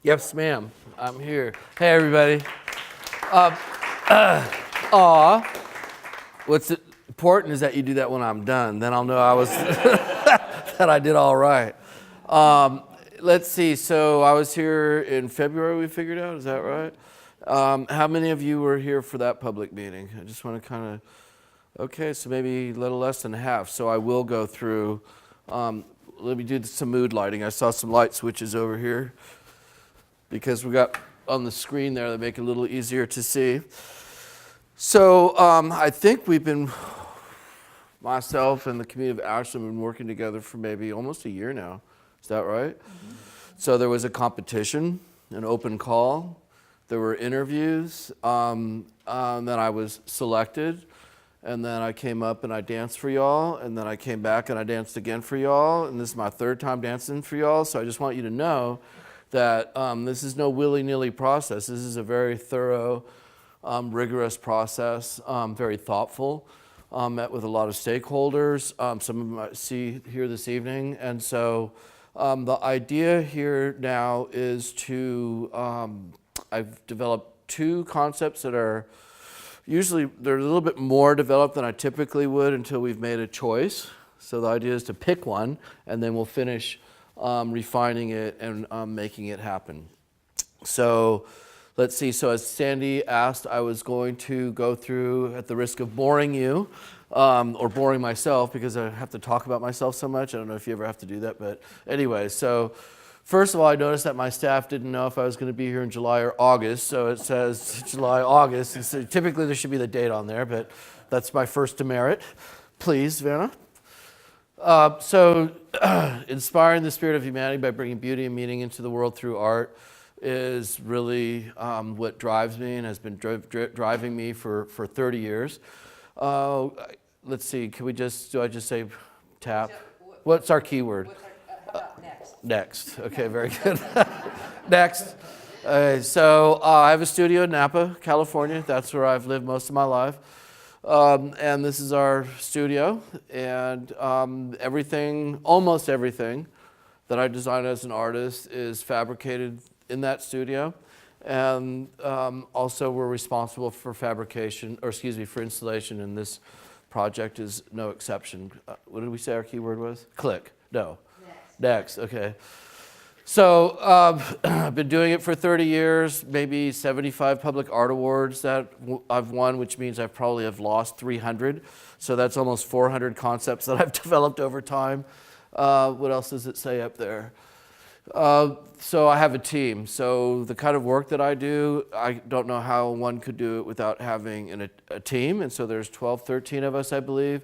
Yes, ma'am. I'm here. Hey, everybody. Aw. What's important is that you do that when I'm done. Then I'll know I was that I did all right. Let's see. So I was here in February. We figured out. Is that right? How many of you were here for that public meeting? I just want to kind of. Okay, so maybe a little less than half. So I will go through. Let me do some mood lighting. I saw some light switches over here because we got on the screen there that make it a little easier to see. So I think myself and the community of Ashland have been working together for maybe almost a year now. Is that right? Mm-hmm. So there was a competition, an open call. There were interviews. Then I was selected. And then I came up and I danced for y'all. And then I came back and I danced again for y'all. And this is my third time dancing for y'all. So I just want you to know that this is no willy-nilly process. This is a very thorough, rigorous process, very thoughtful. Met with a lot of stakeholders. Some of them I see here this evening. And so the idea here now is to, I've developed two concepts that are usually they're a little bit more developed than I typically would until we've made a choice. So the idea is to pick one, and then we'll finish refining it and making it happen. So let's see. So as Sandy asked, I was going to go through, at the risk of boring you, or boring myself, because I have to talk about myself so much. I don't know if you ever have to do that, but anyway. So first of all, I noticed that my staff didn't know if I was going to be here in July or August, so it says July, August. And so typically there should be the date on there, but that's my first demerit. Please, Vanna. Inspiring the spirit of humanity by bringing beauty and meaning into the world through art is really what drives me and has been driving me for 30 years. Let's see, do I just say tap? What's our keyword? Next. Okay, very good. Next. So I have a studio in Napa, California. That's where I've lived most of my life. And this is our studio. And almost everything that I design as an artist is fabricated in that studio. And also we're responsible for for installation. And this project is no exception. What did we say our keyword was? Click. No. Next, okay. So I've been doing it for 30 years, maybe 75 public art awards that I've won, which means I probably have lost 300. So that's almost 400 concepts that I've developed over time. What else does it say up there? So I have a team. So the kind of work that I do, I don't know how one could do it without having a team. And so there's 12, 13 of us, I believe.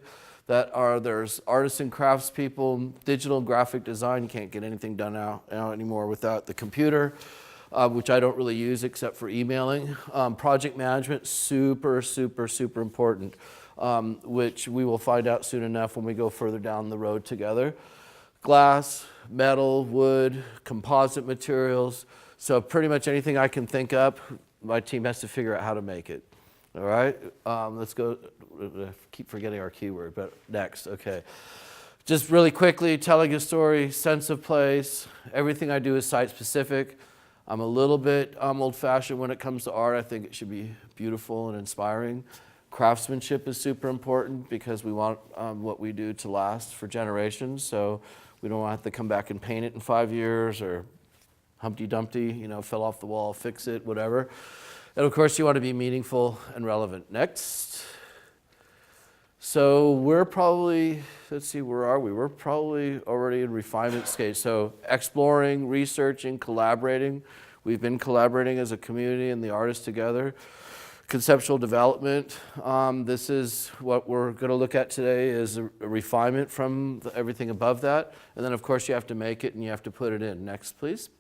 There's artists and crafts people, digital and graphic design. You can't get anything done now anymore without the computer, which I don't really use except for emailing. Project management, super, super, super important, which we will find out soon enough when we go further down the road together. Glass, metal, wood, composite materials. So pretty much anything I can think up, my team has to figure out how to make it. All right, let's go. Keep forgetting our keyword, but next, okay. Just really quickly, telling a story, sense of place. Everything I do is site-specific. I'm a little bit old-fashioned when it comes to art. I think it should be beautiful and inspiring. Craftsmanship is super important because we want what we do to last for generations. So we don't have to come back and paint it in 5 years or Humpty Dumpty, fell off the wall, fix it, whatever. And of course, you want to be meaningful and relevant. Next. So we're probably, let's see, where are we? We're probably already in refinement stage. So exploring, researching, collaborating. We've been collaborating as a community and the artists together. Conceptual development. This is what we're going to look at today is a refinement from everything above that. And then, of course, you have to make it and you have to put it in. Next, please.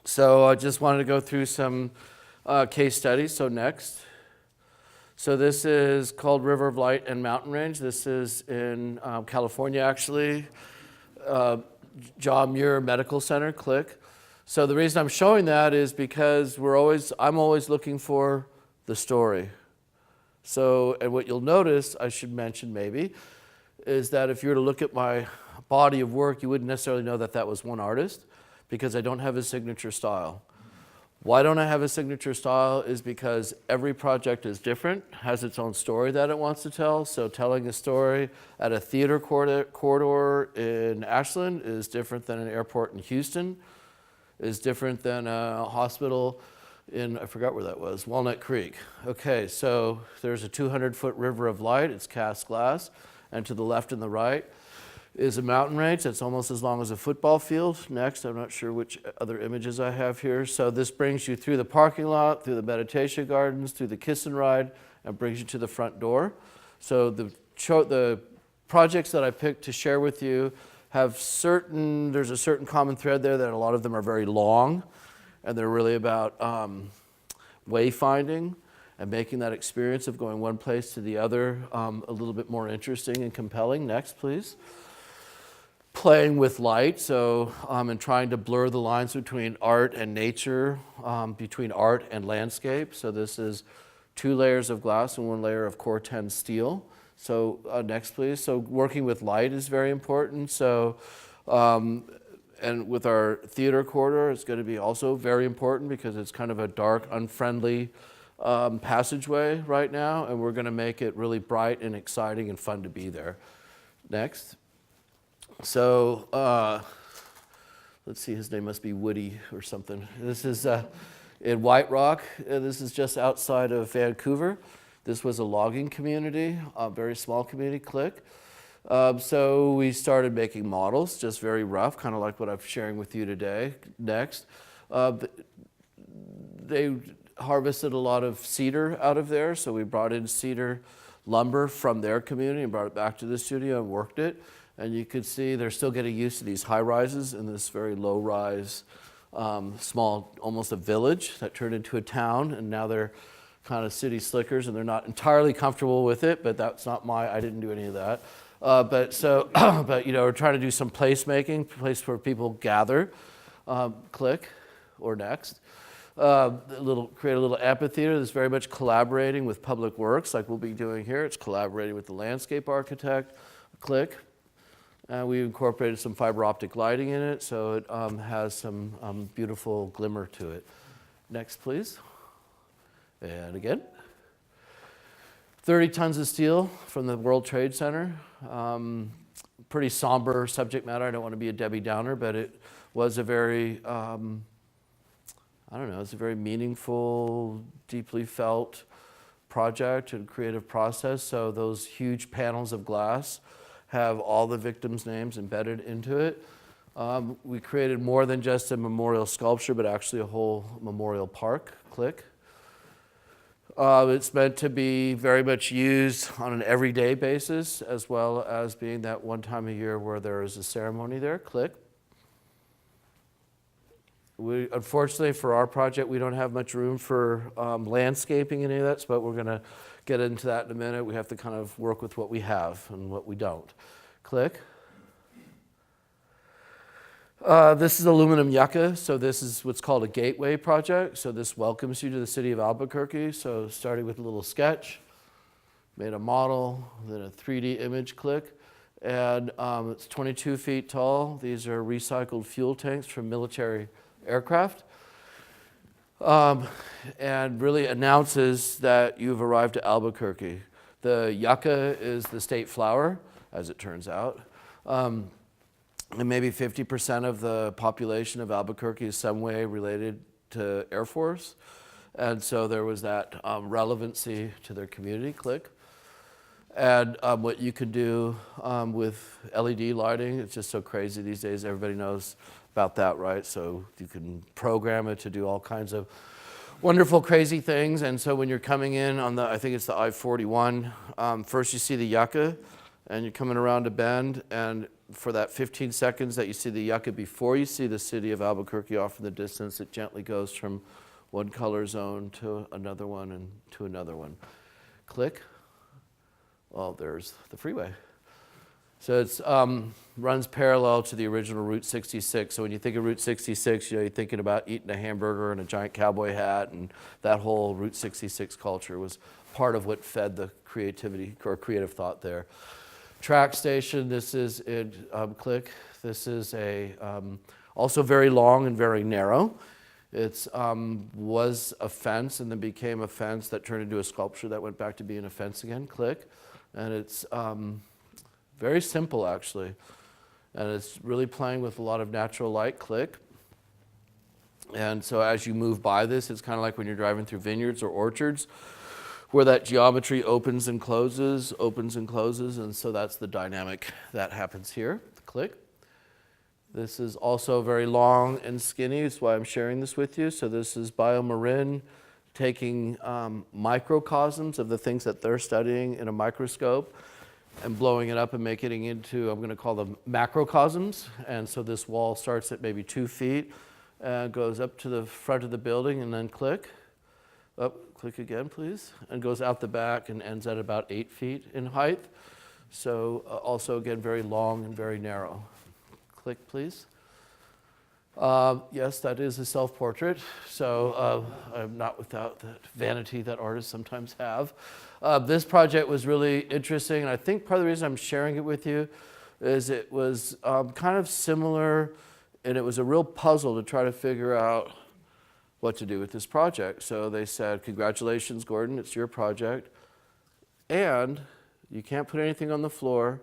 So I just wanted to go through some case studies. So next. So this is called River of Light and Mountain Range. This is in California, actually. John Muir Medical Center, click. So the reason I'm showing that is because I'm always looking for the story. So, and what you'll notice, I should mention maybe, is that if you were to look at my body of work, you wouldn't necessarily know that that was one artist, because I don't have a signature style. Why don't I have a signature style is because every project is different, has its own story that it wants to tell. So telling a story at a theater corridor in Ashland is different than an airport in Houston, is different than a hospital in, I forgot where that was, Walnut Creek. Okay, so there's a 200-foot river of light, it's cast glass, and to the left and the right is a mountain range that's almost as long as a football field. Next, I'm not sure which other images I have here. So this brings you through the parking lot, through the meditation gardens, through the kiss and ride, and brings you to the front door. So the projects that I picked to share with you have there's a certain common thread there that a lot of them are very long, and they're really about wayfinding and making that experience of going one place to the other a little bit more interesting and compelling. Next, please. Playing with light, so and trying to blur the lines between art and nature, between art and landscape. So this is 2 layers of glass and 1 layer of Core 10 steel. So next, please. So working with light is very important. So and with our theater corridor, it's going to be also very important because it's kind of a dark, unfriendly passageway right now, and we're going to make it really bright and exciting and fun to be there. Next. So let's see, his name must be Woody or something. This is in White Rock. This is just outside of Vancouver. This was a logging community, a very small community, click. So we started making models, just very rough, kind of like what I'm sharing with you today. Next. They harvested a lot of cedar out of there, so we brought in cedar lumber from their community and brought it back to the studio and worked it. And you could see they're still getting used to these high rises in this very low rise, small, almost a village that turned into a town. And now they're kind of city slickers and they're not entirely comfortable with it, but that's not I didn't do any of that. But you know, we're trying to do some placemaking, place where people gather, click, or next. Create a little amphitheater that's very much collaborating with public works like we'll be doing here. It's collaborating with the landscape architect, click. We incorporated some fiber optic lighting in it, so it has some beautiful glimmer to it. Next, please. And again. 30 tons of steel from the World Trade Center. Pretty somber subject matter. I don't want to be a Debbie Downer, but it was a very, it's a very meaningful, deeply felt project and creative process. So those huge panels of glass have all the victims' names embedded into it. We created more than just a memorial sculpture, but actually a whole memorial park, click. It's meant to be very much used on an everyday basis, as well as being that one time a year where there is a ceremony there, click. Unfortunately for our project, we don't have much room for landscaping and any of that, but we're gonna get into that in a minute. We have to kind of work with what we have and what we don't. Click. This is aluminum yucca, so this is what's called a gateway project. So this welcomes you to the city of Albuquerque. So starting with a little sketch, made a model, then a 3D image, click. And it's 22 feet tall. These are recycled fuel tanks from military aircraft. And really announces that you've arrived at Albuquerque. The yucca is the state flower, as it turns out. And maybe 50% of the population of Albuquerque is some way related to Air Force. And so there was that relevancy to their community, click. And what you could do with LED lighting, it's just so crazy these days, everybody knows about that, right? So you can program it to do all kinds of wonderful, crazy things. And so when you're coming in on I think it's the I-41, first you see the yucca, and you're coming around a bend, and for that 15 seconds that you see the yucca before you see the city of Albuquerque off in the distance, it gently goes from one color zone to another one and to another one. Click. Well, there's the freeway. So it runs parallel to the original Route 66. So when you think of Route 66, you're thinking about eating a hamburger and a giant cowboy hat, and that whole Route 66 culture was part of what fed the creativity or creative thought there. Track station, this is in click. This is a Also very long and very narrow. It was a fence and then became a fence that turned into a sculpture that went back to being a fence again, click. And it's very simple actually. And it's really playing with a lot of natural light, click. And so as you move by this, it's kind of like when you're driving through vineyards or orchards, where that geometry opens and closes, and so that's the dynamic that happens here, click. This is also very long and skinny, that's why I'm sharing this with you. So this is BioMarin taking microcosms of the things that they're studying in a microscope and blowing it up and making it into, I'm gonna call them macrocosms. And so this wall starts at maybe 2 feet, goes up to the front of the building and then click. Click again, please, and goes out the back and ends at about 8 feet in height. So also, again, very long and very narrow. Click, please. Yes, that is a self-portrait. So I'm not without that vanity that artists sometimes have. This project was really interesting, and I think part of the reason I'm sharing it with you is it was kind of similar, and it was a real puzzle to try to figure out what to do with this project. So they said, congratulations, Gordon, it's your project. And you can't put anything on the floor,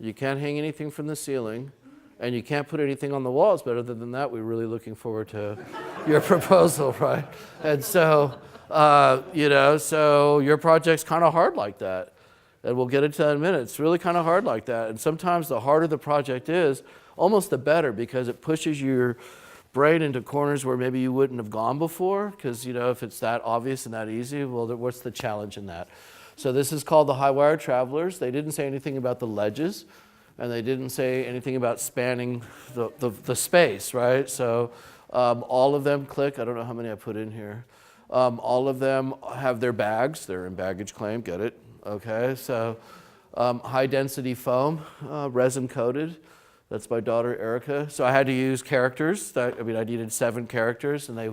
you can't hang anything from the ceiling, and you can't put anything on the walls. But other than that, we're really looking forward to your proposal, right? And so, so your project's kind of hard like that. And we'll get into that in a minute. It's really kind of hard like that. And sometimes the harder the project is, almost the better, because it pushes your brain into corners where maybe you wouldn't have gone before, because if it's that obvious and that easy, well, what's the challenge in that? So this is called the High Wire Travelers. They didn't say anything about the ledges, and they didn't say anything about spanning the space, right? So all of them, click, I don't know how many I put in here. All of them have their bags. They're in baggage claim, get it? Okay, so high density foam, resin coated. That's my daughter, Erica. So I had to use characters. I needed 7 characters, and they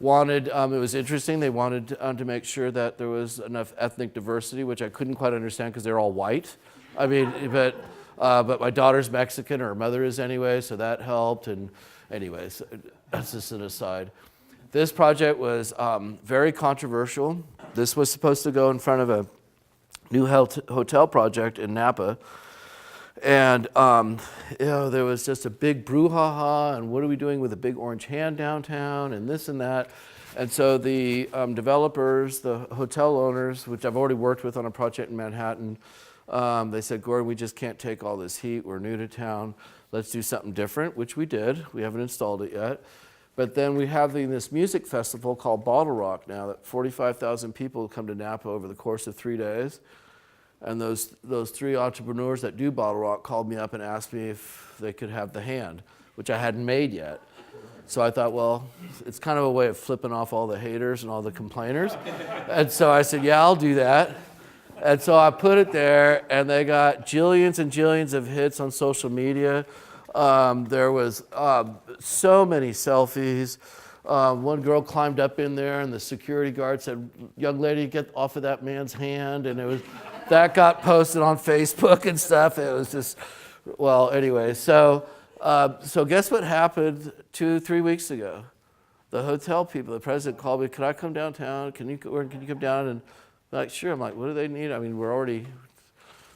wanted, it was interesting, they wanted to make sure that there was enough ethnic diversity, which I couldn't quite understand because they're all white. But my daughter's Mexican, or her mother is anyway, so that helped. And anyways, that's just an aside. This project was very controversial. This was supposed to go in front of a new hotel project in Napa. And there was just a big brouhaha, and what are we doing with a big orange hand downtown, and this and that. And so the developers, the hotel owners, which I've already worked with on a project in Manhattan, they said, Gordon, we just can't take all this heat. We're new to town. Let's do something different, which we did. We haven't installed it yet. But then we have this music festival called Bottle Rock now, that 45,000 people come to Napa over the course of 3 days. And those 3 entrepreneurs that do Bottle Rock called me up and asked me if they could have the hand, which I hadn't made yet. So I thought, well, it's kind of a way of flipping off all the haters and all the complainers. And so I said, yeah, I'll do that. And so I put it there, and they got jillions and jillions of hits on social media. There was so many selfies. One girl climbed up in there, and the security guard said, young lady, get off of that man's hand. And that got posted on Facebook and stuff. It was just, well, anyway. So guess what happened 2-3 weeks ago? The hotel people, the president called me, could I come downtown? Can you come down? And I'm like, sure. I'm like, what do they need? We're already,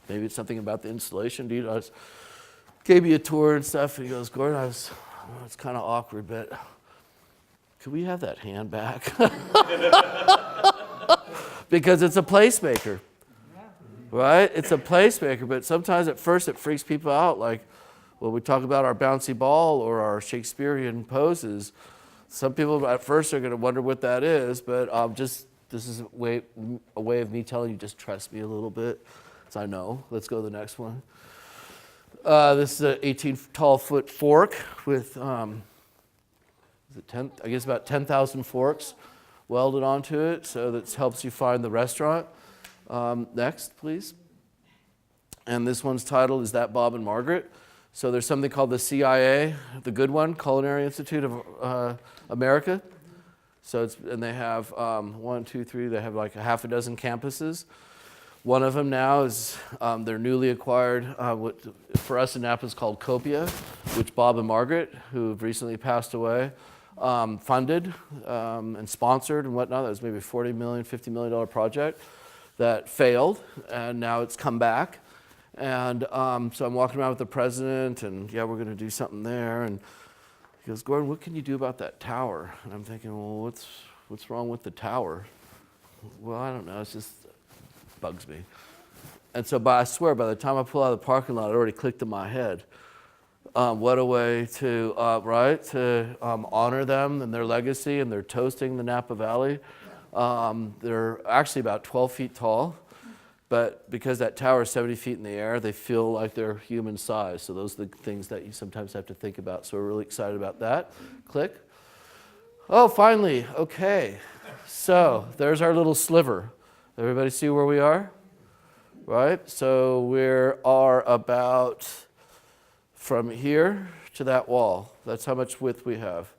maybe it's something about the installation. I gave me a tour and stuff. And he goes, Gordon, it's kind of awkward, but could we have that hand back? Because it's a placemaker. Right? It's a placemaker, but sometimes at first it freaks people out. Like when we talk about our bouncy ball or our Shakespearean poses, some people at first are going to wonder what that is, but this is a way of me telling you, just trust me a little bit. So I know. Let's go to the next one. This is an 18-foot fork with, about 10,000 forks welded onto it, so that helps you find the restaurant. Next, please. And this one's titled, Is That Bob and Margaret? So there's something called the CIA, the good one, Culinary Institute of America. So and they have 1, 2, 3, they have like a half a dozen campuses. One of them now is their newly acquired, what for us in Napa is called Copia, which Bob and Margaret, who have recently passed away, funded and sponsored and whatnot. That was maybe a $40 million, $50 million project that failed, and now it's come back. And so I'm walking around with the president, and yeah, we're going to do something there. And he goes, Gordon, what can you do about that tower? And I'm thinking, well, what's wrong with the tower? Well, I don't know. It's just bugs me. And so, I swear, by the time I pull out of the parking lot, it already clicked in my head. What a way to honor them and their legacy, and they're toasting the Napa Valley. They're actually about 12 feet tall, but because that tower is 70 feet in the air, they feel like they're human size. So those are the things that you sometimes have to think about. So we're really excited about that. Click. Oh, finally, okay. So there's our little sliver. Everybody see where we are? Right? So we are about from here to that wall. That's how much width we have.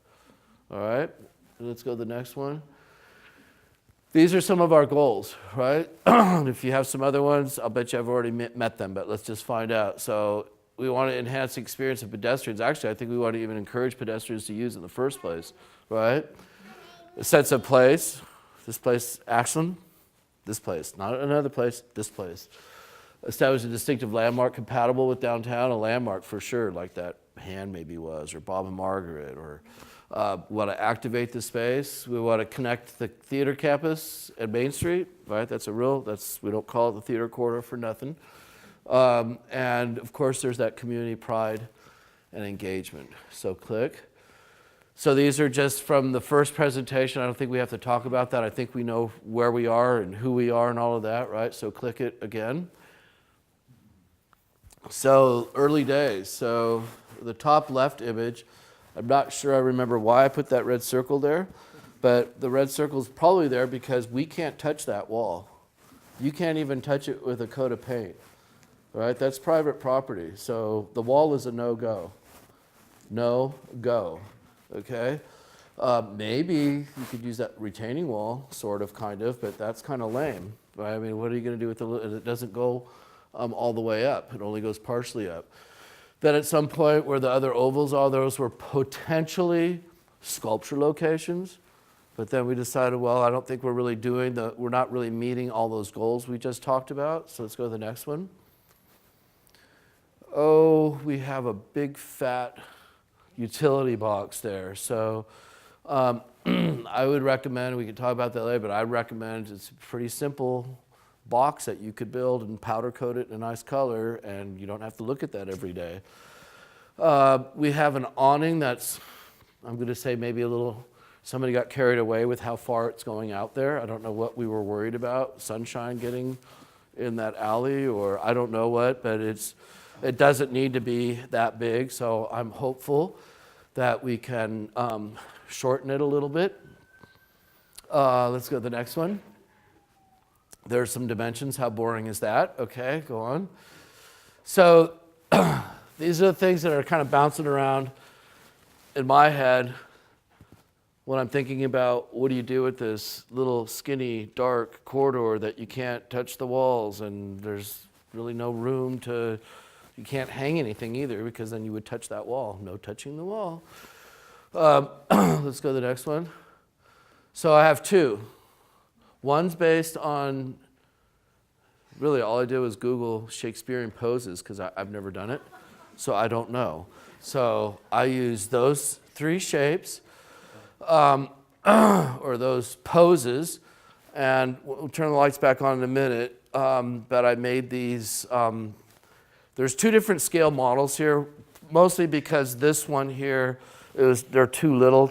All right? Let's go to the next one. These are some of our goals, right? If you have some other ones, I'll bet you I've already met them, but let's just find out. So we want to enhance the experience of pedestrians. Actually, I think we want to even encourage pedestrians to use it in the first place, right? A sense of place. This place, Ashland. This place, not another place, this place. Establish a distinctive landmark compatible with downtown, a landmark for sure, like that hand maybe was, or Bob and Margaret, or we want to activate the space. We want to connect the theater campus and Main Street, right? We don't call it the theater corridor for nothing. And of course, there's that community pride and engagement. So click. So these are just from the first presentation. I don't think we have to talk about that. I think we know where we are and who we are and all of that, right? So click it again. So early days. So the top left image, I'm not sure I remember why I put that red circle there, but the red circle is probably there because we can't touch that wall. You can't even touch it with a coat of paint, right? That's private property. So the wall is a no-go. No-go. Okay, maybe you could use that retaining wall, sort of, kind of, but that's kind of lame, right? I mean, what are you going to do with it doesn't go all the way up. It only goes partially up. Then at some point where the other ovals are, those were potentially sculpture locations, but then we decided, well, I don't think we're not really meeting all those goals we just talked about, so let's go to the next one. Oh, we have a big fat utility box there. So I would recommend, we could talk about that later, but I recommend it's a pretty simple box that you could build and powder coat it in a nice color, and you don't have to look at that every day. We have an awning that's, I'm going to say maybe somebody got carried away with how far it's going out there. I don't know what we were worried about, sunshine getting in that alley, or I don't know what, but it doesn't need to be that big, so I'm hopeful that we can shorten it a little bit. Let's go to the next one. There's some dimensions. How boring is that? Okay, go on. So these are the things that are kind of bouncing around in my head when I'm thinking about what do you do with this little skinny, dark corridor that you can't touch the walls, and there's really no room to. You can't hang anything either because then you would touch that wall. No touching the wall. Let's go to the next one. So I have two. One's based on, really all I did was Google Shakespearean poses because I've never done it. So I don't know. So I use those three shapes or those poses, and we'll turn the lights back on in a minute. But I made these. There's two different scale models here, mostly because this one here they're too little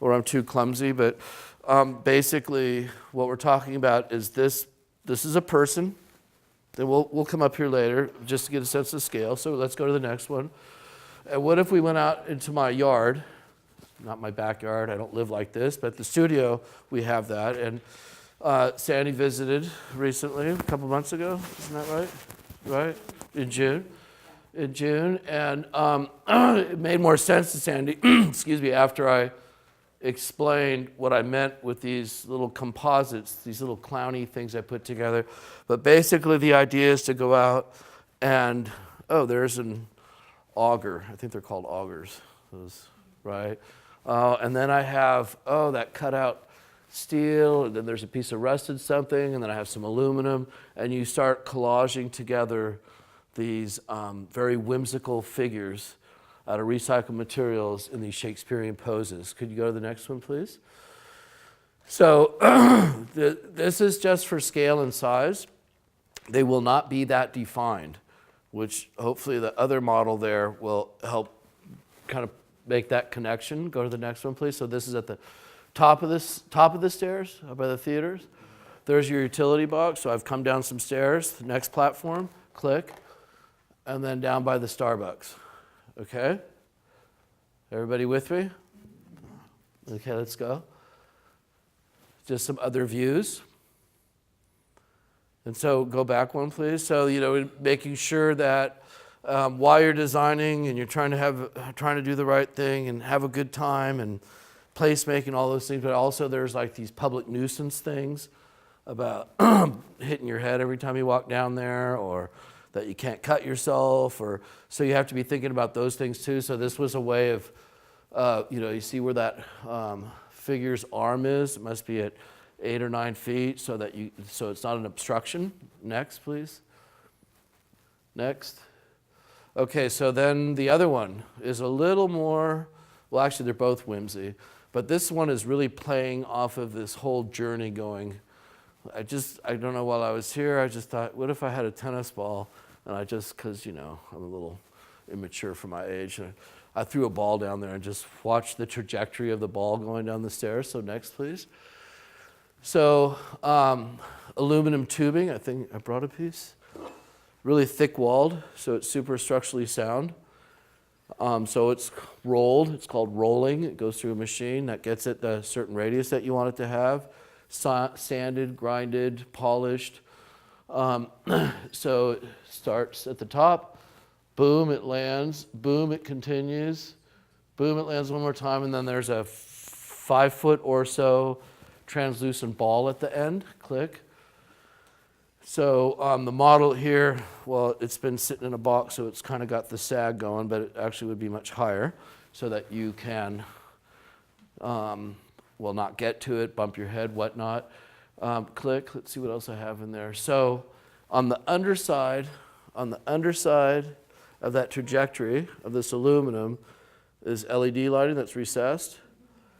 or I'm too clumsy, but basically what we're talking about is this is a person, and we'll come up here later just to get a sense of scale, so let's go to the next one. And what if we went out into my yard, not my backyard, I don't live like this, but the studio, we have that, and Sandy visited recently, a couple months ago, isn't that right? Right, in June, and it made more sense to Sandy, excuse me, after I explain what I meant with these little composites, these little clowny things I put together. But basically the idea is to go out and, oh, there's an auger. I think they're called augers, those, right? And then I have, that cutout steel, and then there's a piece of rusted something, and then I have some aluminum, and you start collaging together these very whimsical figures out of recycled materials in these Shakespearean poses. Could you go to the next one, please? So this is just for scale and size. They will not be that defined, which hopefully the other model there will help kind of make that connection. Go to the next one, please. So this is at the top of the stairs by the theaters. There's your utility box. So I've come down some stairs. The next platform, click, and then down by the Starbucks. Okay? Everybody with me? Okay, let's go. Just some other views. And so go back one, please. So, making sure that while you're designing and you're trying to do the right thing and have a good time and placemaking, all those things, but also there's like these public nuisance things about hitting your head every time you walk down there, or that you can't cut yourself, or so you have to be thinking about those things too. So this was a way of, you see where that figure's arm is. It must be at 8 or 9 feet, so it's not an obstruction. Next, please. Next. Okay, so then the other one is a little more. Well, actually, they're both whimsy, but this one is really playing off of this whole journey going. I don't know, while I was here, I just thought, what if I had a tennis ball? And because, I'm a little immature for my age, and I threw a ball down there and just watched the trajectory of the ball going down the stairs. So next, please. So aluminum tubing, I think I brought a piece. Really thick walled, so it's super structurally sound. So it's rolled, it's called rolling. It goes through a machine that gets it the certain radius that you want it to have. Sanded, grinded, polished. So it starts at the top, boom, it lands, boom, it continues, boom, it lands one more time, and then there's a 5 foot or so translucent ball at the end, click. So the model here, well, it's been sitting in a box, so it's kind of got the sag going, but it actually would be much higher so that you can not get to it, bump your head, whatnot. Click, let's see what else I have in there. So on the underside of that trajectory of this aluminum is LED lighting that's recessed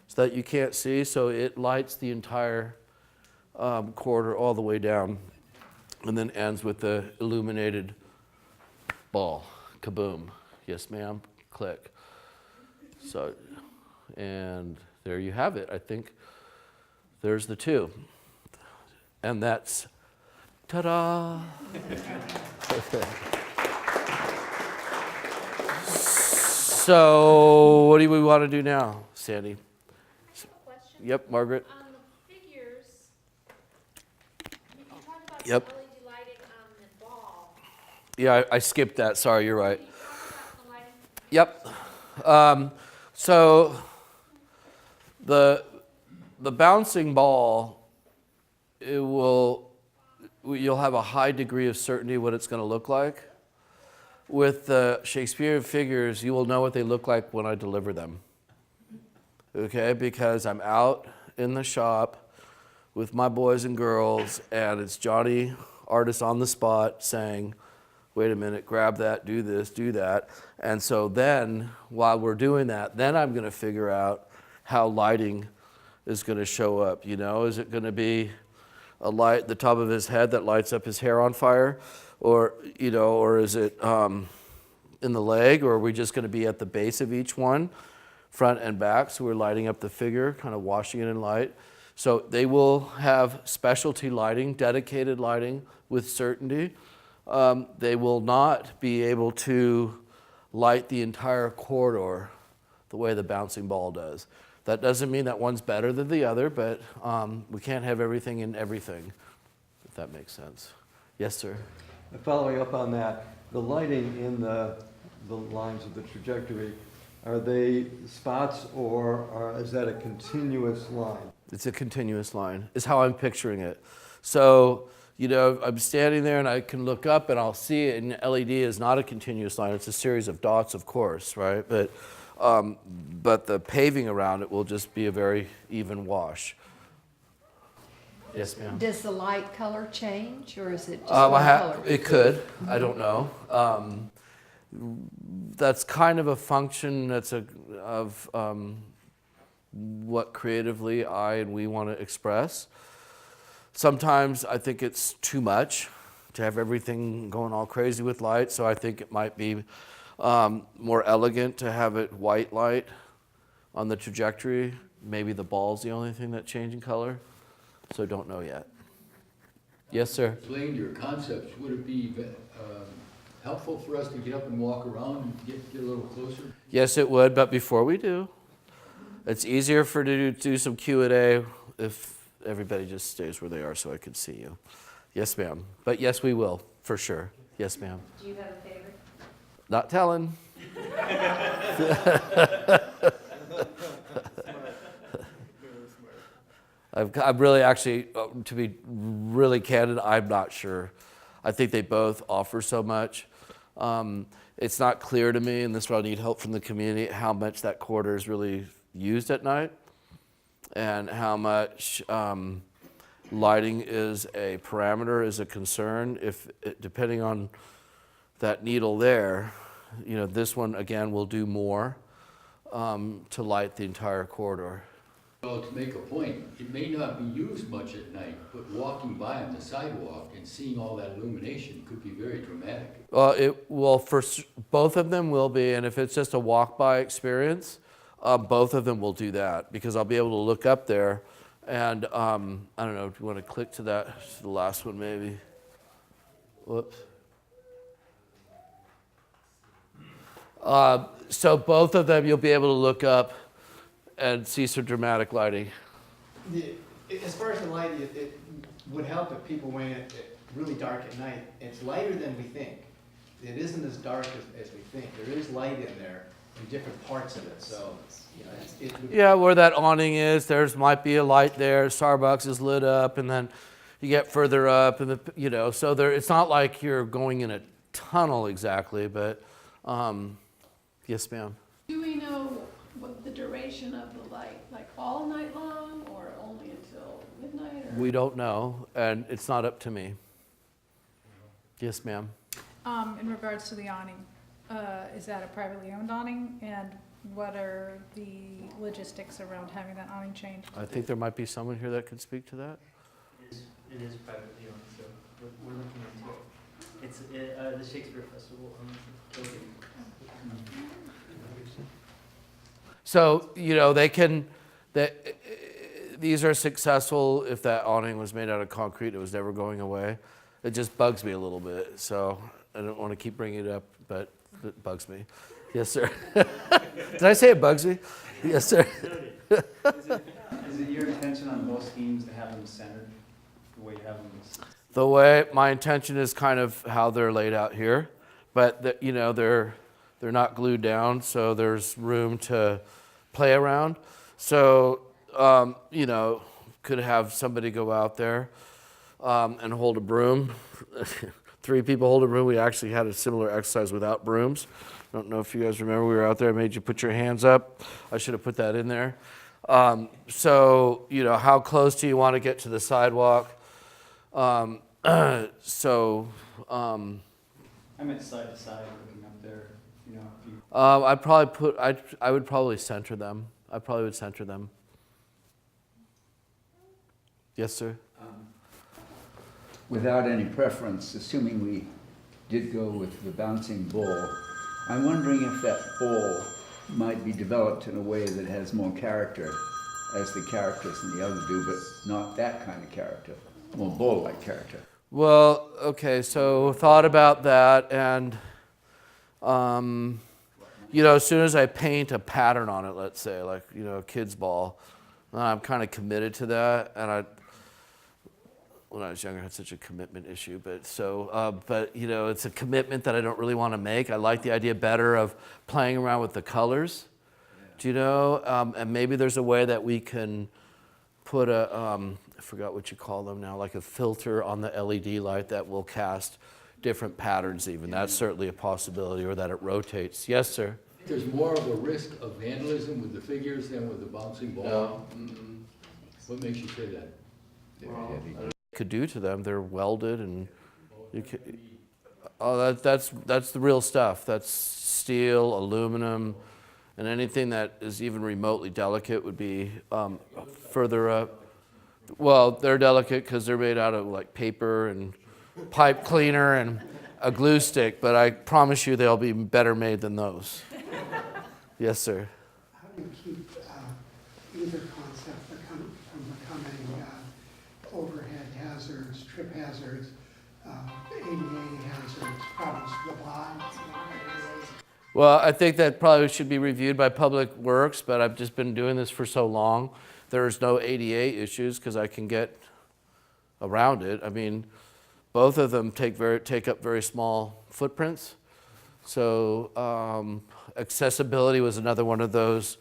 so that you can't see, so it lights the entire corridor all the way down, and then ends with the illuminated ball. Kaboom. Yes, ma'am. Click. So, and there you have it. I think there's the two. And that's, ta-da! Okay. So, what do we want to do now, Sandy? Question? Yep, Margaret. On the figures, you talked about Yep. the LED lighting on the ball. Yeah, I skipped that. Sorry, you're right. Can you talk about the lighting? Yep. So the bouncing ball, you'll have a high degree of certainty what it's going to look like. With the Shakespearean figures, you will know what they look like when I deliver them. Okay, because I'm out in the shop with my boys and girls, and it's Johnny, artist on the spot, saying, wait a minute, grab that, do this, do that. And so then, while we're doing that, then I'm going to figure out how lighting is going to show up. Is it going to be a light at the top of his head that lights up his hair on fire? Or is it in the leg? Or are we just going to be at the base of each one, front and back? So we're lighting up the figure, kind of washing it in light. So they will have specialty lighting, dedicated lighting with certainty. They will not be able to light the entire corridor the way the bouncing ball does. That doesn't mean that one's better than the other, but we can't have everything in everything, if that makes sense. Yes, sir? Following up on that, the lighting in the lines of the trajectory, Are they spots or is that a continuous line? It's a continuous line, is how I'm picturing it. So, you know, I'm standing there and I can look up and I'll see it, and LED is not a continuous line, it's a series of dots, of course, right? But the paving around it will just be a very even wash. Yes, ma'am. Does the light color change, or is it just one color? It could, I don't know. That's kind of a function of what creatively I and we want to express. Sometimes I think it's too much to have everything going all crazy with light, so I think it might be more elegant to have it white light on the trajectory. Maybe the ball's the only thing that changes in color, so don't know yet. Yes, sir? Explain your concepts. Would it be helpful for us to get up and walk around and get a little closer? Yes, it would, but before we do, it's easier for to do some Q&A if everybody just stays where they are so I can see you. Yes, ma'am. But yes, we will, for sure. Yes, ma'am. Do you have a favorite? Not telling. I'm really actually, to be really candid, I'm not sure. I think they both offer so much. It's not clear to me, and this is where I need help from the community, how much that corridor is really used at night and how much lighting is a parameter, is a concern. Depending on that needle there, you know, this one again will do more to light the entire corridor. Well, to make a point, it may not be used much at night, but walking by on the sidewalk and seeing all that illumination could be very dramatic. Both of them will be, and if it's just a walk-by experience, both of them will do that, because I'll be able to look up there and, I don't know, do you want to click to that, to the last one maybe? Whoops. So both of them, you'll be able to look up and see some dramatic lighting. As far as the light, it would help if people went it really dark at night. It's lighter than we think. It isn't as dark as we think. There is light in there in different parts of it. So, you know, it would, Yeah, where that awning is, there's might be a light there. Starbucks is lit up, and then you get further up, and so there. It's not like you're going in a tunnel exactly, but yes, ma'am. Do we know what the duration of the light, like all night long or only until midnight? Or? We don't know, and it's not up to me. Yes, ma'am. In regards to the awning, is that a privately owned awning? And what are the logistics around having that awning changed? I think there might be someone here that could speak to that. It is privately owned, so we're looking into it. It's the Shakespeare Festival owns the building. So, these are successful if that awning was made out of concrete, it was never going away. It just bugs me a little bit, so I don't want to keep bringing it up, but it bugs me. Yes, sir. Did I say it bugs me? Yes, sir. Is it your intention on both schemes to have them centered the way you have them? The way my intention is kind of how they're laid out here, but they're not glued down, so there's room to play around. So could have somebody go out there and hold a broom. 3 people hold a broom. We actually had a similar exercise without brooms. I don't know if you guys remember, we were out there, I made you put your hands up. I should have put that in there. So, how close do you want to get to the sidewalk? I meant side to side looking up there, if you... I would probably center them. I probably would center them. Yes, sir? Without any preference, assuming we did go with the bouncing ball, I'm wondering if that ball might be developed in a way that has more character, as the characters in the other do, but not that kind of character, more ball-like character. Well, okay, so thought about that, and as soon as I paint a pattern on it, let's say, like, a kid's ball, then I'm kind of committed to that, and when I was younger, I had such a commitment issue, but it's a commitment that I don't really want to make. I like the idea better of playing around with the colors Do you know, and maybe there's a way that we can put a, I forgot what you call them now, like a filter on the LED light that will cast different patterns even. That's certainly a possibility, or that it rotates. Yes, sir? There's more of a risk of vandalism with the figures than with the bouncing ball. What makes you say that? Could do to them. They're welded, and you could, oh, that's the real stuff. That's steel, aluminum, and anything that is even remotely delicate would be further up. Well, they're delicate because they're made out of like paper and pipe cleaner and a glue stick, but I promise you they'll be better made than those. Yes, sir. How do you keep either concept from becoming overhead hazards, trip hazards, ADA hazards, problems with the blind? Well, I think that probably should be reviewed by Public Works, but I've just been doing this for so long. There's no ADA issues because I can get around it. I mean, both of them take up very small footprints. So accessibility was another one of those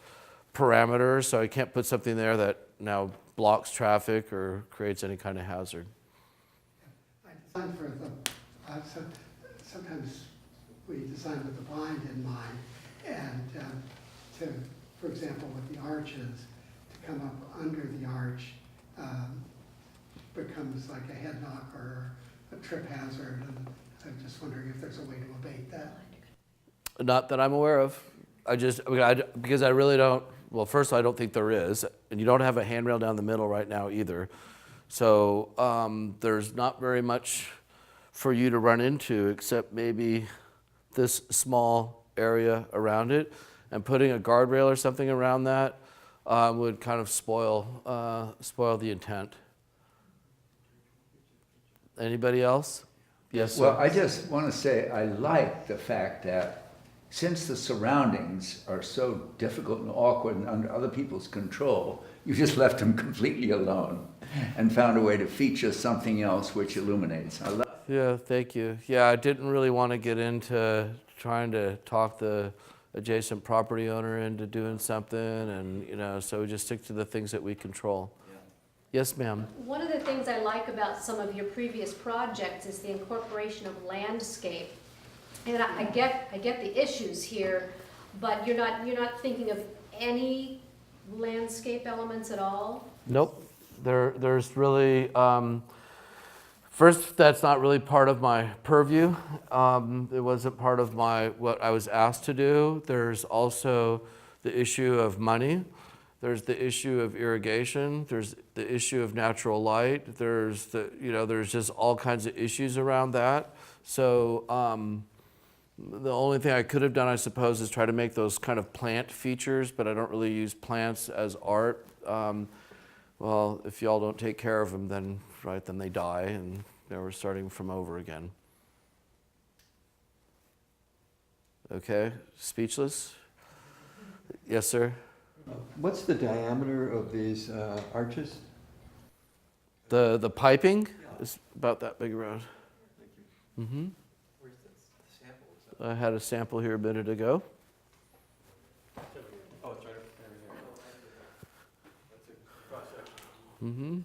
parameters. So I can't put something there that now blocks traffic or creates any kind of hazard. I designed for the, sometimes we design with the blind in mind, and for example, with the arches, to come up under the arch becomes like a head knock or a trip hazard, and I'm just wondering if there's a way to abate that. Not that I'm aware of. Because I really don't, well, first of all, I don't think there is, and you don't have a handrail down the middle right now either. So there's not very much for you to run into except maybe this small area around it, and putting a guardrail or something around that would kind of spoil the intent. Anybody else? Yes, sir. Well, I just want to say I like the fact that since the surroundings are so difficult and awkward and under other people's control, you just left them completely alone and found a way to feature something else which illuminates. Yeah, thank you. Yeah, I didn't really want to get into trying to talk the adjacent property owner into doing something, and so we just stick to the things that we control. Yes, ma'am. One of the things I like about some of your previous projects is the incorporation of landscape. And I get the issues here, but you're not thinking of any landscape elements at all? Nope. There's really first, that's not really part of my purview. It wasn't part of what I was asked to do. There's also the issue of money. There's the issue of irrigation. There's the issue of natural light. There's there's just all kinds of issues around that. So the only thing I could have done, I suppose, is try to make those kind of plant features, but I don't really use plants as art. Well, if y'all don't take care of them, then they die, and we're starting from over again. Okay, speechless? Yes, sir? What's the diameter of these arches? The piping is about that big around. Mm-hmm. Where's the sample? I had a sample here a minute ago. Oh, it's right up there. That's a cross section. Mm-hmm.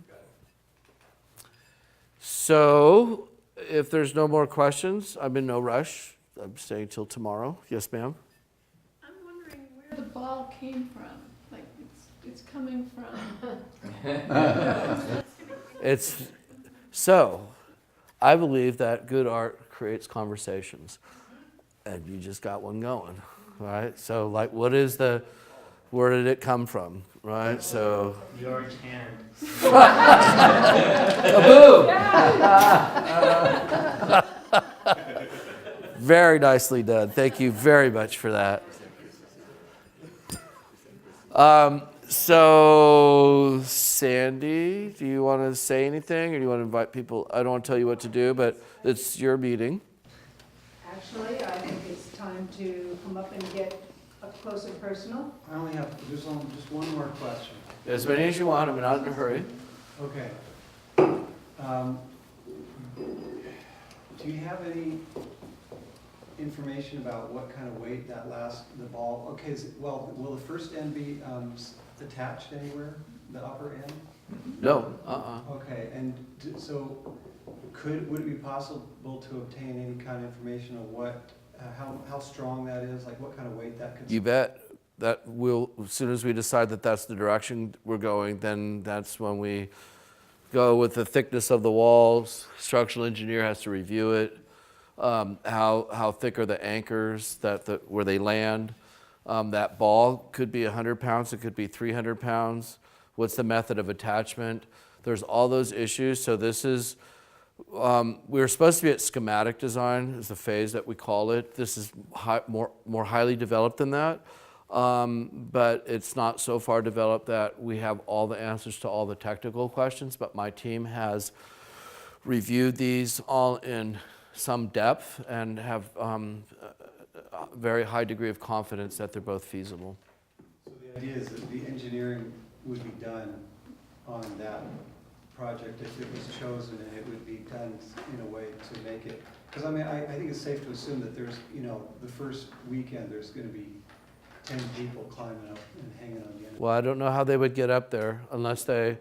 So, if there's no more questions, I'm in no rush. I'm staying till tomorrow. Yes, ma'am? I'm wondering where the ball came from. Like, it's coming from. I believe that good art creates conversations. And you just got one going, right? So, like, where did it come from, right? So. The orange hand. Kaboom! Very nicely done. Thank you very much for that. So, Sandy, do you want to say anything, or do you want to invite people? I don't want to tell you what to do, but it's your meeting. Actually, I think it's time to come up and get up close and personal. I only have just one more question. As many as you want. I'm not in a hurry. Okay. Do you have any information about what kind of weight that the ball, okay, well, will the first end be attached anywhere, the upper end? No, Okay, and so would it be possible to obtain any kind of information on what, how strong that is, like what kind of weight that could? You bet. That will, as soon as we decide that that's the direction we're going, then that's when we go with the thickness of the walls. Structural engineer has to review it. How thick are the anchors where they land? That ball could be 100 pounds, it could be 300 pounds. What's the method of attachment? There's all those issues. So this is, we were supposed to be at schematic design is the phase that we call it. This is more highly developed than that. But it's not so far developed that we have all the answers to all the technical questions, but my team has reviewed these all in some depth and have a very high degree of confidence that they're both feasible. So the idea is that the engineering would be done on that project if it was chosen, and it would be done in a way to make it, because I mean, I think it's safe to assume that there's, the first weekend, there's going to be 10 people climbing up and hanging on the end. Well, I don't know how they would get up there unless they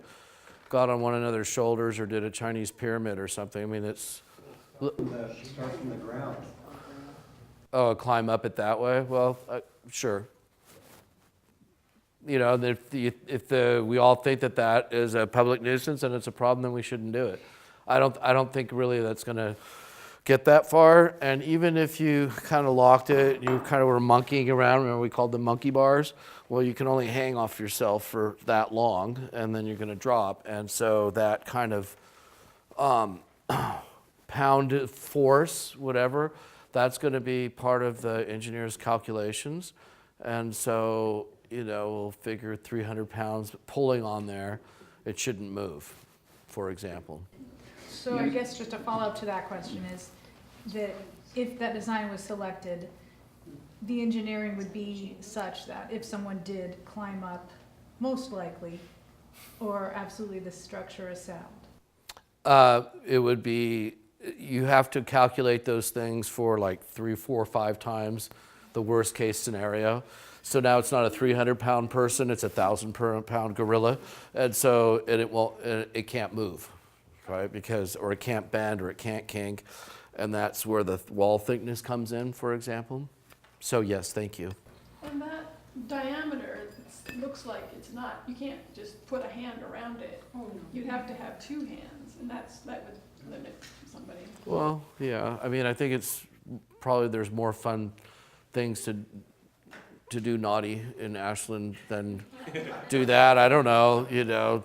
got on one another's shoulders or did a Chinese pyramid or something. I mean, it's... Start from the ground. Oh, climb up it that way? Well, sure. If we all think that is a public nuisance and it's a problem, then we shouldn't do it. I don't think really that's going to get that far. And even if you kind of locked it, you kind of were monkeying around, remember we called them monkey bars? Well, you can only hang off yourself for that long and then you're going to drop. And so that kind of pound force, whatever, that's going to be part of the engineer's calculations. And so, we'll figure 300 pounds pulling on there, it shouldn't move, for example. So I guess just a follow-up to that question is that if that design was selected, the engineering would be such that if someone did climb up, most likely, or absolutely the structure is sound? It would be, you have to calculate those things for like 3, 4, 5 times the worst case scenario. So now it's not a 300-pound person, it's a 1,000-pound gorilla. And so it can't move, right? Or it can't bend, or it can't kink. And that's where the wall thickness comes in, for example. So yes, thank you. And that diameter, it looks like it's not, you can't just put a hand around it. Oh, no. You'd have to have 2 hands, and that would limit somebody. Well, yeah, I mean, I think it's probably there's more fun things to do naughty in Ashland than do that. I don't know,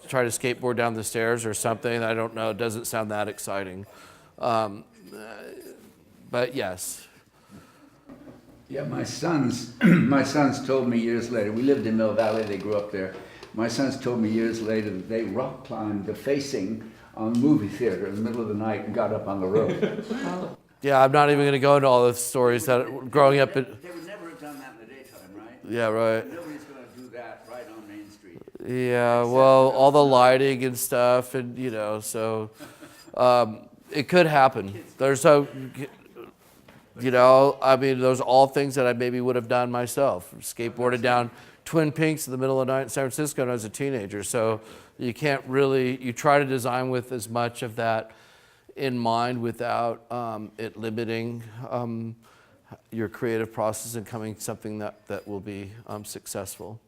try to skateboard down the stairs or something. I don't know, it doesn't sound that exciting. But yes. Yeah, my sons told me years later, we lived in Mill Valley, they grew up there. My sons told me years later that they rock climbed the facing on the movie theater in the middle of the night and got up on the roof. Yeah, I'm not even going to go into all the stories that growing up. They would never have done that in the daytime, right? Yeah, right. Nobody's going to do that right on Main Street. Yeah, well, all the lighting and stuff, and so it could happen. There's I mean, those are all things that I maybe would have done myself. Skateboarded down Twin Peaks in the middle of the night in San Francisco when I was a teenager. So you can't really, you try to design with as much of that in mind without it limiting your creative process and coming something that will be successful.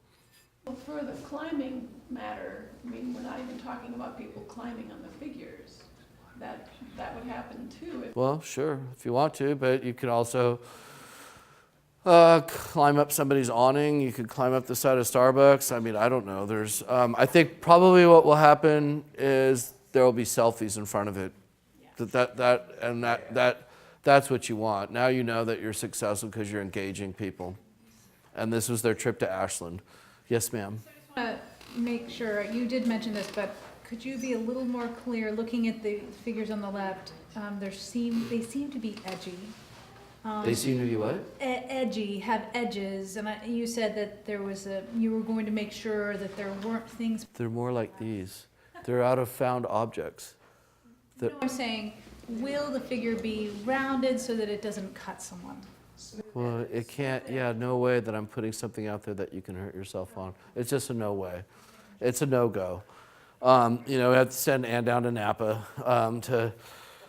Well, for the climbing matter, I mean, we're not even talking about people climbing on the figures. That would happen too. Well, sure, if you want to, but you could also climb up somebody's awning. You could climb up the side of Starbucks. I mean, I don't know. There's, I think probably what will happen is there will be selfies in front of it. That's what you want. Now you know that you're successful because you're engaging people. And this was their trip to Ashland. Yes, ma'am. I want to make sure, you did mention this, but could you be a little more clear, looking at the figures on the left, they seem to be edgy. They seem to be what? Edgy, have edges, and you said that you were going to make sure that there weren't things. They're more like these. They're out of found objects. No, I'm saying will the figure be rounded so that it doesn't cut someone? Well, it can't, yeah, no way that I'm putting something out there that you can hurt yourself on. It's just a no way. It's a no-go. We have to send Ann down to Napa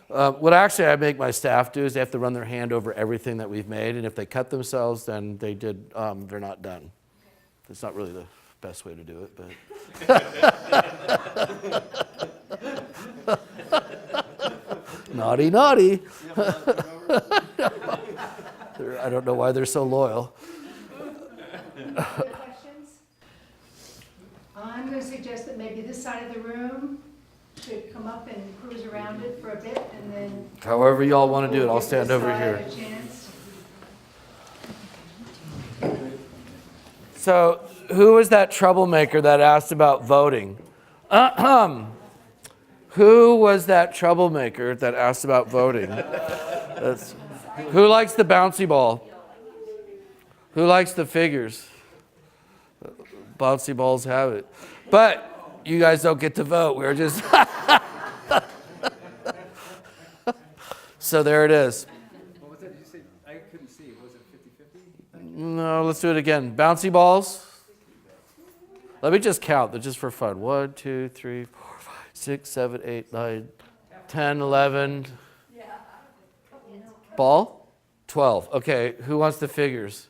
what actually I make my staff do is they have to run their hand over everything that we've made, and if they cut themselves, then they're not done. It's not really the best way to do it, but. Naughty, naughty. I don't know why they're so loyal. Other questions? I'm going to suggest that maybe this side of the room should come up and cruise around it for a bit, and then. However y'all want to do it, I'll give stand this over side here. a chance. So, who was that troublemaker that asked about voting? Who was that troublemaker that asked about voting? Who likes the bouncy ball? Who likes the figures? Bouncy balls have it. But you guys don't get to vote. We're just... So there it is. What was that? Did you say? I couldn't see. Was it 50-50? No, let's do it again. Bouncy balls. Let me just count. They're just for fun. 1, 2, 3, 4, 5, 6, 7, 8, 9, 10, 11. Ball? 12. Okay, who wants the figures?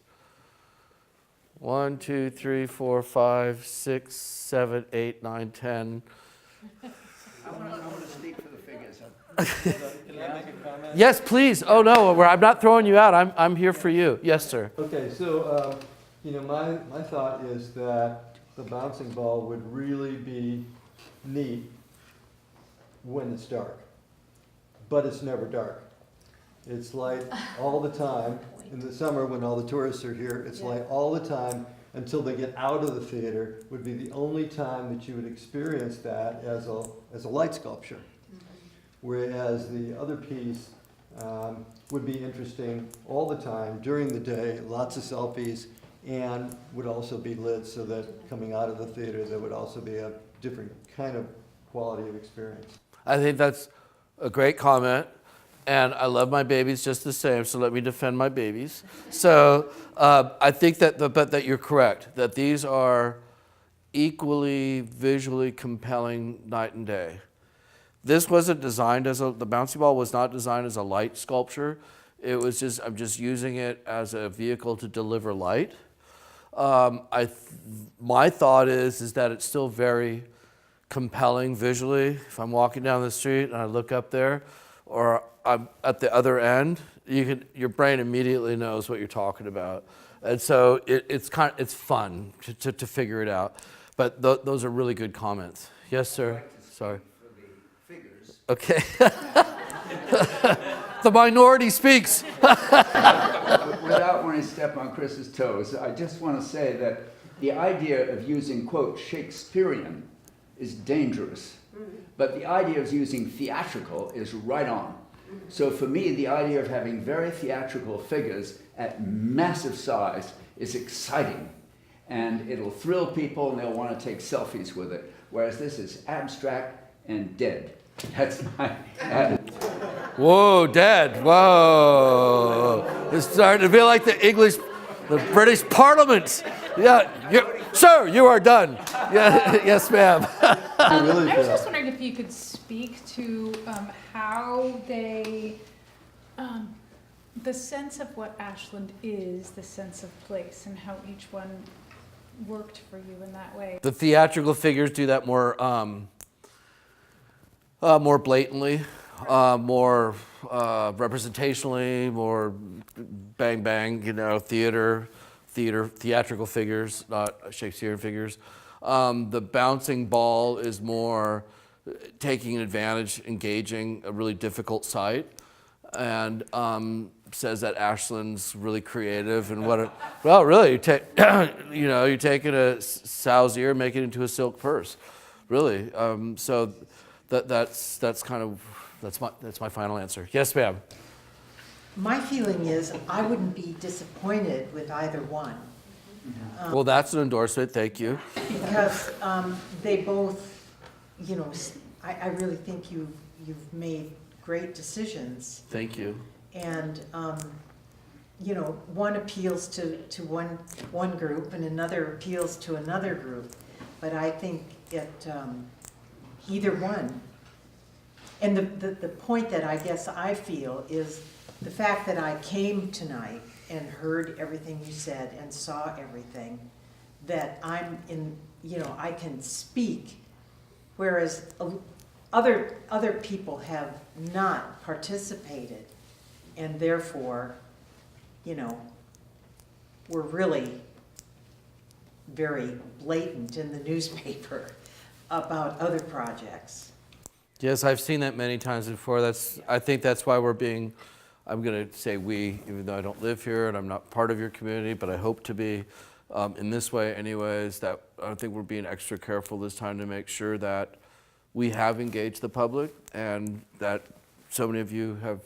1, 2, 3, 4, 5, 6, 7, 8, 9, 10. I want to speak for the figures. Can I make a comment? Yes, please. Oh, no, I'm not throwing you out. I'm here for you. Yes, sir. Okay, so, my thought is that the bouncing ball would really be neat when it's dark, but it's never dark. It's light all the time. In the summer, when all the tourists are here, it's light all the time until they get out of the theater, would be the only time that you would experience that as a light sculpture. Whereas the other piece would be interesting all the time, during the day, lots of selfies, and would also be lit so that coming out of the theater, there would also be a different kind of quality of experience. I think that's a great comment. And I love my babies just the same, so let me defend my babies. So I think that you're correct, that these are equally visually compelling night and day. This wasn't designed the bouncy ball was not designed as a light sculpture. It was just, I'm just using it as a vehicle to deliver light. My thought is that it's still very compelling visually. If I'm walking down the street and I look up there, or I'm at the other end, your brain immediately knows what you're talking about, and so it's fun to figure it out. But those are really good comments. Yes, sir. Sorry. For the figures. Okay. The minority speaks. Without wanting to step on Chris's toes, I just want to say that the idea of using, quote, Shakespearean is dangerous. But the idea of using theatrical is right on. So for me, the idea of having very theatrical figures at massive size is exciting. And it'll thrill people and they'll want to take selfies with it. Whereas this is abstract and dead. That's my attitude. Whoa, dead. Whoa. It's starting to feel like the British Parliament. Yeah, sir, you are done. Yeah, yes, ma'am. I was just wondering if you could speak to how they, the sense of what Ashland is, the sense of place, and how each one worked for you in that way. The theatrical figures do that more blatantly, more representationally, more bang bang, theatrical figures, not Shakespearean figures. The bouncing ball is more taking advantage, engaging a really difficult site, and says that Ashland's really creative and you're taking a sow's ear, making it into a silk purse, really. So that's my final answer. Yes, ma'am. My feeling is I wouldn't be disappointed with either one. Well, that's an endorsement. Thank you. Because they both, I really think you've made great decisions. Thank you. And, you know, one appeals to one group and another appeals to another group. But I think either one. And the point that I guess I feel is the fact that I came tonight and heard everything you said and saw everything, that I'm in, you know, I can speak, whereas other people have not participated, and therefore, you know, we're really very blatant in the newspaper about other projects. Yes, I've seen that many times before. I think that's why we're being, I'm going to say we, even though I don't live here and I'm not part of your community, but I hope to be in this way anyways, that I think we're being extra careful this time to make sure that we have engaged the public and that so many of you have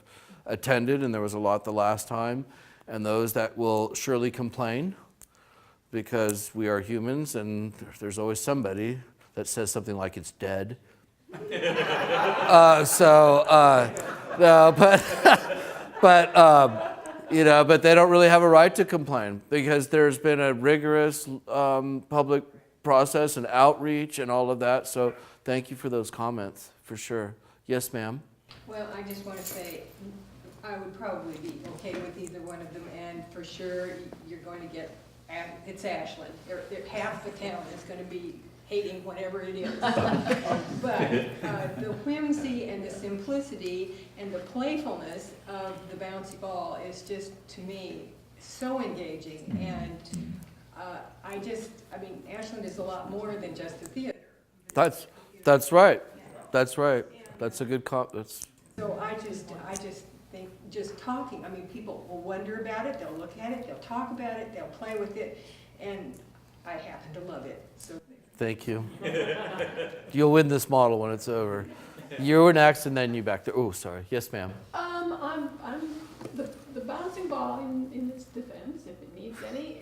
attended, and there was a lot the last time, and those that will surely complain because we are humans and there's always somebody that says something like it's dead. No, but they don't really have a right to complain because there's been a rigorous public process and outreach and all of that. So thank you for those comments, for sure. Yes, ma'am. Well, I just want to say, I would probably be okay with either one of them, and for sure, you're going to get, it's Ashland. Half the town is going to be hating whatever it is. But the whimsy and the simplicity and the playfulness of the bouncy ball is just, to me, so engaging. And I mean, Ashland is a lot more than just a theater. That's right. That's right. That's a good comment. So I just think, just talking, I mean, people will wonder about it, they'll look at it, they'll talk about it, they'll play with it, and I happen to love it, so. Thank you. You'll win this model when it's over. You're next, and then you back there. Oh, sorry. Yes, ma'am. I'm the bouncing ball in its defense, if it needs any,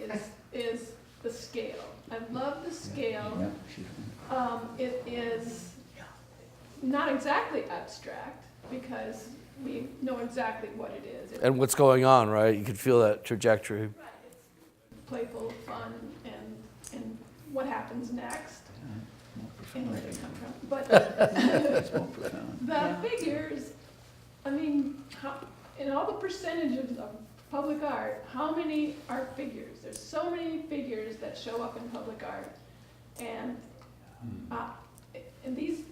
is the scale. I love the scale. It is not exactly abstract because we know exactly what it is. And what's going on, right? You can feel that trajectory. Right. It's playful, fun, and what happens next. And where they come from. But the figures, I mean, in all the percentages of public art, how many are figures? There's so many figures that show up in public art. And these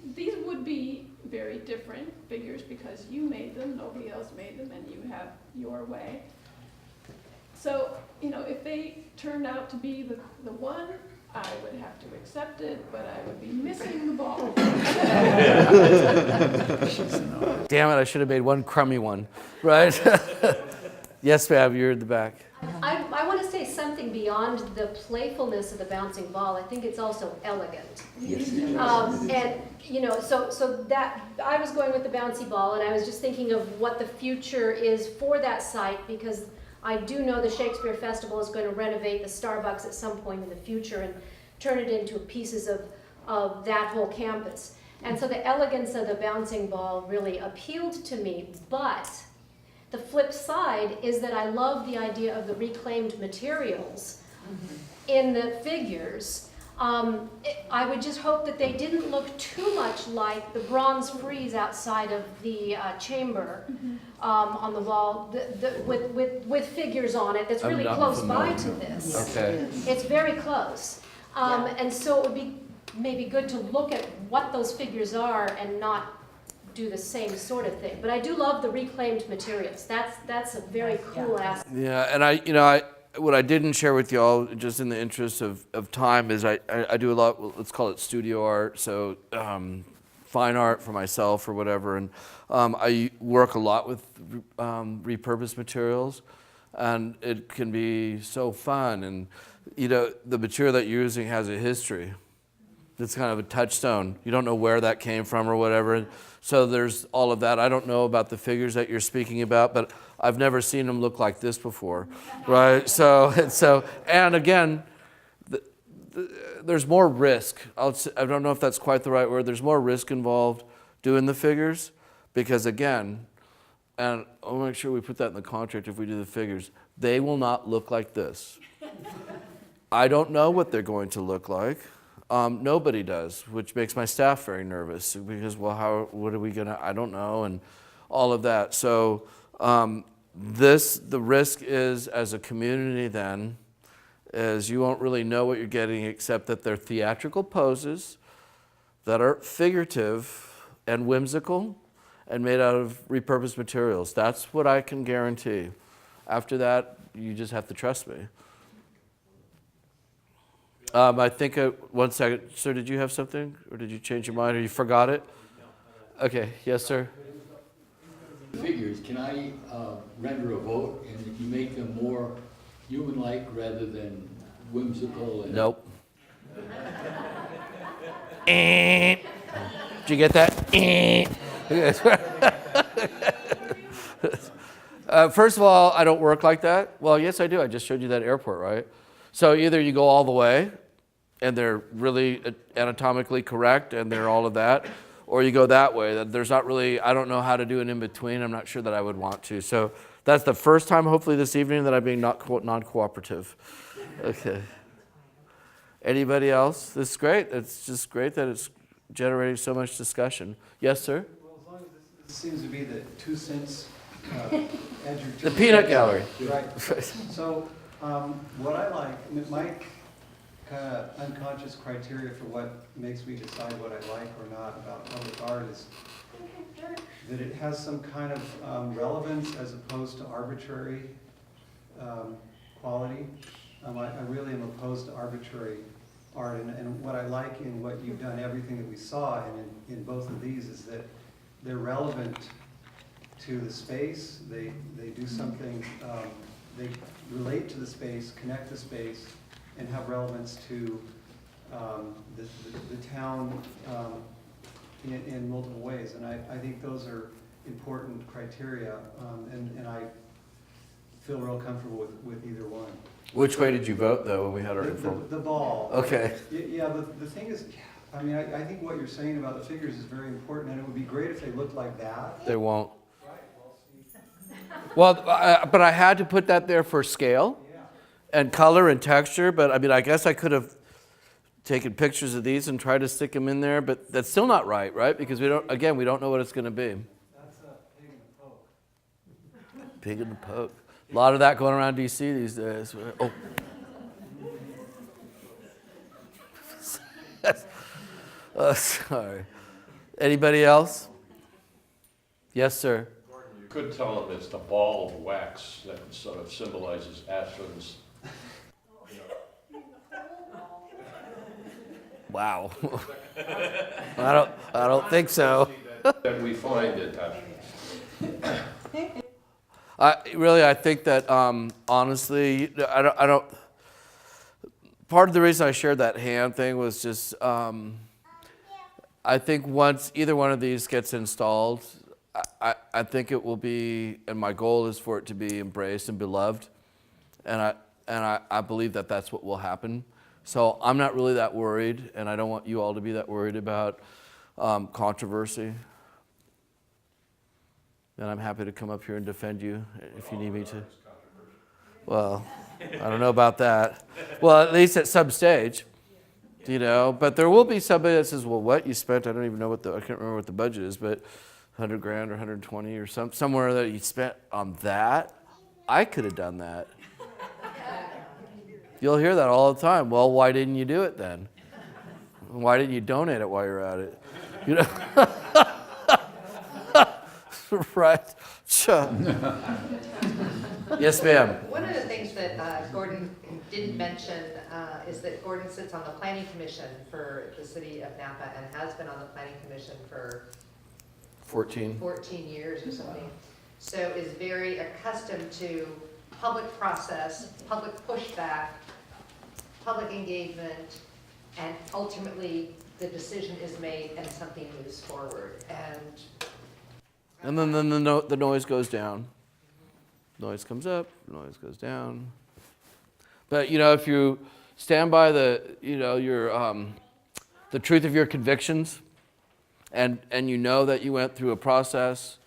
would be very different figures because you made them, nobody else made them, and you have your way. So, you know, if they turned out to be the one, I would have to accept it, but I would be missing the ball. Damn it, I should have made one crummy one, right? Yes, ma'am, you're in the back. I want to say something beyond the playfulness of the bouncing ball. I think it's also elegant. Yes. And, you know, so that, I was going with the bouncy ball, and I was just thinking of what the future is for that site, because I do know the Shakespeare Festival is going to renovate the Starbucks at some point in the future and turn it into pieces of that whole campus. And so the elegance of the bouncing ball really appealed to me, but the flip side is that I love the idea of the reclaimed materials in the figures. I would just hope that they didn't look too much like the bronze frieze outside of the chamber on the wall with figures on it that's really close by to this. Okay. It's very close. And so it would be maybe good to look at what those figures are and not do the same sort of thing. But I do love the reclaimed materials. That's a very cool aspect. Yeah, and what I didn't share with y'all, just in the interest of time, is I do a lot, let's call it studio art, so fine art for myself or whatever, and I work a lot with repurposed materials, and it can be so fun, and you know, the material that you're using has a history. It's kind of a touchstone. You don't know where that came from or whatever. So there's all of that. I don't know about the figures that you're speaking about, but I've never seen them look like this before, right? And again, there's more risk. I don't know if that's quite the right word. There's more risk involved doing the figures, Because again, and I'll make sure we put that in the contract if we do the figures, they will not look like this. I don't know what they're going to look like. Nobody does, which makes my staff very nervous because, well, what are we gonna, I don't know, and all of that. So the risk is, as a community then, is you won't really know what you're getting except that they're theatrical poses that are figurative and whimsical and made out of repurposed materials. That's what I can guarantee. After that, you just have to trust me. I think, 1 second, sir, did you have something? Or did you change your mind, or you forgot it? Okay, yes, sir. Figures, can I render a vote and you make them more human-like rather than whimsical? And Nope. Did you get that? First of all, I don't work like that. Well, yes, I do. I just showed you that airport, right? So either you go all the way, and they're really anatomically correct, and they're all of that, or you go that way. There's not really, I don't know how to do an in-between. I'm not sure that I would want to. So that's the first time, hopefully this evening, that I'm being non-cooperative. Okay. Anybody else? This is great. It's just great that it's generating so much discussion. Yes, sir? Well, as long as this seems to be the 2 cents edge or The peanut gallery. Right. So what I like, my kind of unconscious criteria for what makes me decide what I like or not about public art is that it has some kind of relevance as opposed to arbitrary quality. I really am opposed to arbitrary art, and what I like in what you've done, everything that we saw in both of these, is that they're relevant to the space. They do something, they relate to the space, connect the space, and have relevance to the town in multiple ways. And I think those are important criteria, and I feel real comfortable with either one. Which way did you vote, though, when we had our info? The ball. Okay. Yeah, the thing is, I mean, I think what you're saying about the figures is very important, and it would be great if they looked like that. They won't. Well, but I had to put that there for scale and color and texture, but I mean, I guess I could have taken pictures of these and tried to stick them in there, but that's still not right, right? Because we don't know what it's going to be. That's a pig in the poke. Pig in the poke. A lot of that going around DC these days. Oh. Sorry. Anybody else? Yes, sir. You could tell them it's the ball of wax that sort of symbolizes Ashland's. Wow. I don't think so. That we find at Ashland. I think that honestly, I don't. Part of the reason I shared that hand thing was just, I think once either one of these gets installed, I think it will be, and my goal is for it to be embraced and beloved, and I believe that that's what will happen. So I'm not really that worried, and I don't want you all to be that worried about controversy. And I'm happy to come up here and defend you if you need me to. Well, I don't know about that. Well, at least at some stage, you know. But there will be somebody that says, "Well, what you spent? I don't even know I can't remember what the budget is, but 100 grand or 120 or somewhere that you spent on that. I could have done that." You'll hear that all the time. Well, why didn't you do it then? Why didn't you donate it while you're at it? You know. Right. Sure. Yes, ma'am. One of the things that Gordon didn't mention is that Gordon sits on the planning commission for the city of Napa and has been on the planning commission for 14 years or something. So is very accustomed to public process, public pushback, public engagement, and ultimately the decision is made and something moves forward. And then the noise goes down. Noise comes up, noise goes down. But you know, if you stand by the truth of your convictions, and you know that you went through a process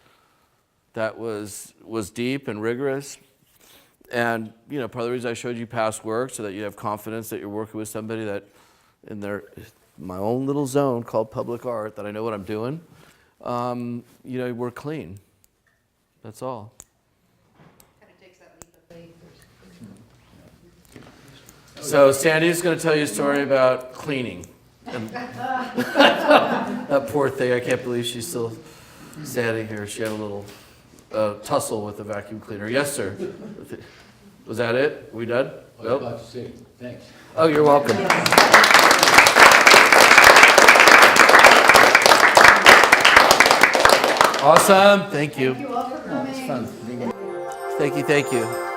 that was deep and rigorous. And part of the reason I showed you past work so that you have confidence that you're working with somebody that in my own little zone called public art, that I know what I'm doing. We're clean. That's all. Kind of takes that leap of faith. So Sandy's going to tell you a story about cleaning. And that poor thing, I can't believe she's still standing here. She had a little tussle with the vacuum cleaner. Yes, sir. Was that it? We done? I was about to say, thanks. Oh, you're welcome. Awesome. Thank you. Thank you all for coming. It's fun. Thank you.